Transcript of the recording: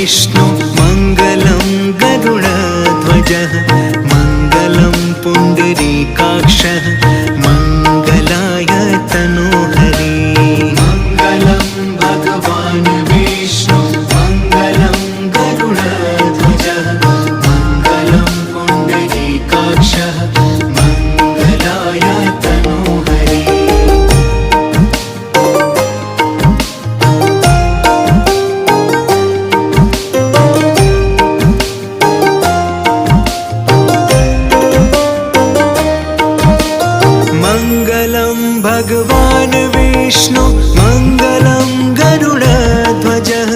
विष्णु मङ्गलं गरुडध्वजः मङ्गलं पुण्डरीकाक्षः मङ्गलाय तनोहरि मङ्गलं भगवान् विष्णु मङ्गलं गरुडध्वजः मङ्गलं पुण्डरीकाक्षः मङ्गलाय तनोहरि मङ्गलं भगवान् विष्णु मङ्गलं गरुडध्वजः